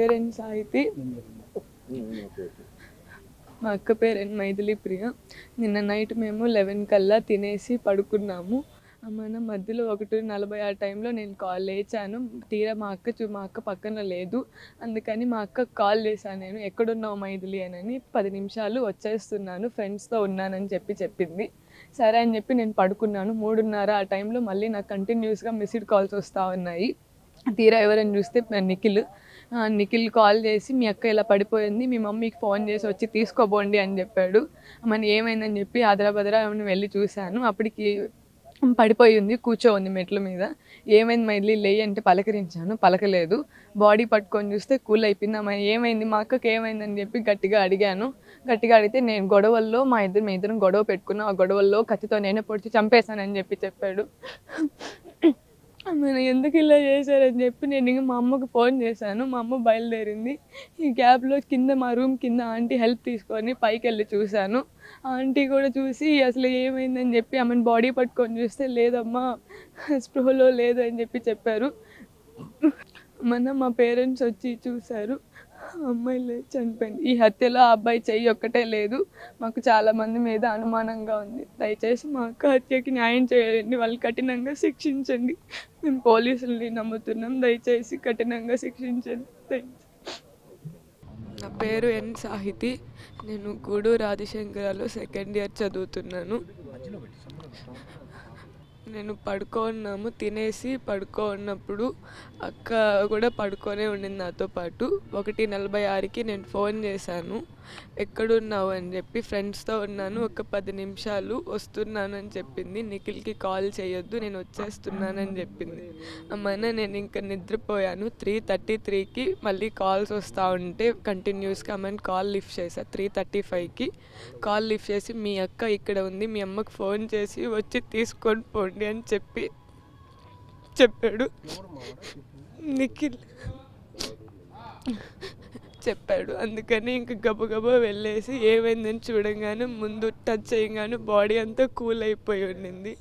Parent Sahiti, మా అక్క parent Maithili ప్రియ. నిన్న నైట్ మేము 11 కల్లా తినేసి పడుకున్నాము. మన మధ్యలో 1:40 ఆ టైంలో నేను లేచాను. తీరా మా అక్క పక్కన లేదు. అందుకని మా అక్కకు కాల్ చేశాను నేను, ఎక్కడున్నావు మైథిలి అని. 10 నిమిషాలు వచ్చేస్తున్నాను, ఫ్రెండ్స్తో ఉన్నానని చెప్పింది. సరే అని చెప్పి నేను పడుకున్నాను. 3:30 ఆ టైంలో మళ్ళీ నాకు కంటిన్యూస్గా మిస్డ్ కాల్స్ వస్తూ ఉన్నాయి. తీరా ఎవరైనా చూస్తే నిఖిల్ కాల్ చేసి, మీ అక్క ఇలా పడిపోయింది, మీ మమ్మీకి ఫోన్ చేసి వచ్చి తీసుకోబోండి అని చెప్పాడు. మన ఏమైందని చెప్పి ఆదరాబదరా వెళ్ళి చూశాను. అప్పటికి పడిపోయి ఉంది, కూర్చోంది మెట్ల మీద. ఏమైంది మైథిలి లేయి అంటే పలకరించాను, పలకలేదు. బాడీ పట్టుకొని చూస్తే కూల్ అయిపోయింది. అమ్మ ఏమైంది, మా అక్కకి ఏమైందని చెప్పి గట్టిగా అడిగాను. గట్టిగా అడిగితే నేను గొడవల్లో మా ఇద్దరం గొడవ పెట్టుకున్నాం, ఆ గొడవల్లో కత్తితో నేనే పొడిచి చంపేశానని చెప్పాడు. మన ఎందుకు ఇలా చేశారని చెప్పి నేను ఇంక మా అమ్మకు ఫోన్ చేశాను. మా అమ్మ బయలుదేరింది. ఈ గ్యాప్లో మా రూమ్ కింద ఆంటీ హెల్ప్ తీసుకొని పైకి వెళ్ళి చూశాను. ఆంటీ కూడా చూసి అసలు ఏమైందని చెప్పి ఆమెను బాడీ పట్టుకొని చూస్తే లేదమ్మా, స్పృహలో లేదు అని చెప్పారు. మా పేరెంట్స్ వచ్చి చూశారు, అమ్మాయి లేదు, చనిపోయింది. ఈ హత్యలో ఆ అబ్బాయి చెయ్యి ఒక్కటే లేదు. మాకు చాలామంది మీద అనుమానంగా ఉంది. దయచేసి మా అక్క హత్యకి న్యాయం చేయండి, వాళ్ళు కఠినంగా శిక్షించండి. మేము పోలీసుల్ని నమ్ముతున్నాం, దయచేసి కఠినంగా శిక్షించండి. నా పేరు ఎన్ సాహితి. నేను గూడూరు ఆదిశంకరాలో 2nd ఇయర్ చదువుతున్నాను. నేను పడుకోన్నాము, తినేసి పడుకోన్నప్పుడు అక్క కూడా పడుకొనే ఉండింది నాతో పాటు. 1:46కి నేను ఫోన్ చేశాను, ఎక్కడున్నావు అని చెప్పి. ఫ్రెండ్స్తో ఉన్నాను, ఒక 10 నిమిషాలు వస్తున్నానని చెప్పింది. నిఖిల్కి కాల్ చేయొద్దు, నేను వచ్చేస్తున్నానని చెప్పింది. అమ్మన నేను ఇంకా నిద్రపోయాను. 3:33కి మళ్ళీ కాల్స్ వస్తూ ఉంటే కంటిన్యూస్గా అమ్మని కాల్ లిఫ్ట్ చేశా. 3:35కి కాల్ లిఫ్ట్ చేసి, మీ అక్క ఇక్కడ ఉంది, మీ అమ్మకు ఫోన్ చేసి వచ్చి తీసుకొని పోండి అని చెప్పాడు. నిఖిల్ చెప్పాడు. అందుకని ఇంక గబగబా వెళ్ళేసి ఏమైందని చూడంగానే, ముందు టచ్ చేయగానే బాడీ అంతా కూల్ అయిపోయి ఉండింది.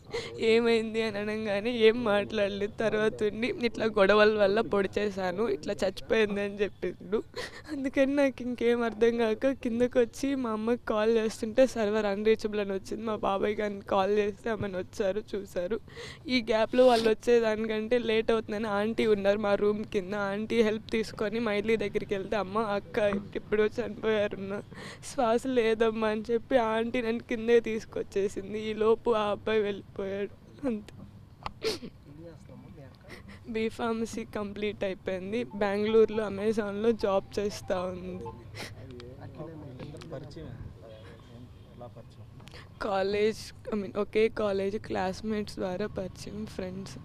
ఏమైంది అని అనగానే ఏం మాట్లాడలేదు. తర్వాత ఉండి ఇట్లా గొడవల వల్ల పొడి చేశాను, ఇట్లా చచ్చిపోయింది అని చెప్పిండు. అందుకని నాకు ఇంకేం అర్థం కాక కిందకు వచ్చి మా అమ్మకి కాల్ చేస్తుంటే సర్వర్ అన్రీచబుల్ అని వచ్చింది. మా బాబాయ్ గారిని కాల్ చేస్తే ఆమెను వచ్చారు, చూశారు. ఈ గ్యాప్లో వాళ్ళు వచ్చేదానికంటే లేట్ అవుతుందని ఆంటీ ఉన్నారు మా రూమ్ కింద. ఆంటీ హెల్ప్ తీసుకొని మైథిలి దగ్గరికి వెళ్తే, అమ్మ అక్క ఇప్పుడు చనిపోయారున్న, శ్వాస లేదమ్మా అని చెప్పి ఆంటీ నన్ను కిందే తీసుకొచ్చేసింది. ఈ లోపు ఆ అబ్బాయి వెళ్ళిపోయాడు. అంతే. B.Pharmacy కంప్లీట్ అయిపోయింది. బెంగళూరులో అమెజాన్లో జాబ్ చేస్తూ ఉంది. కాలేజ్ ఒకే కాలేజ్ క్లాస్మేట్స్ ద్వారా పరిచయం, ఫ్రెండ్స్.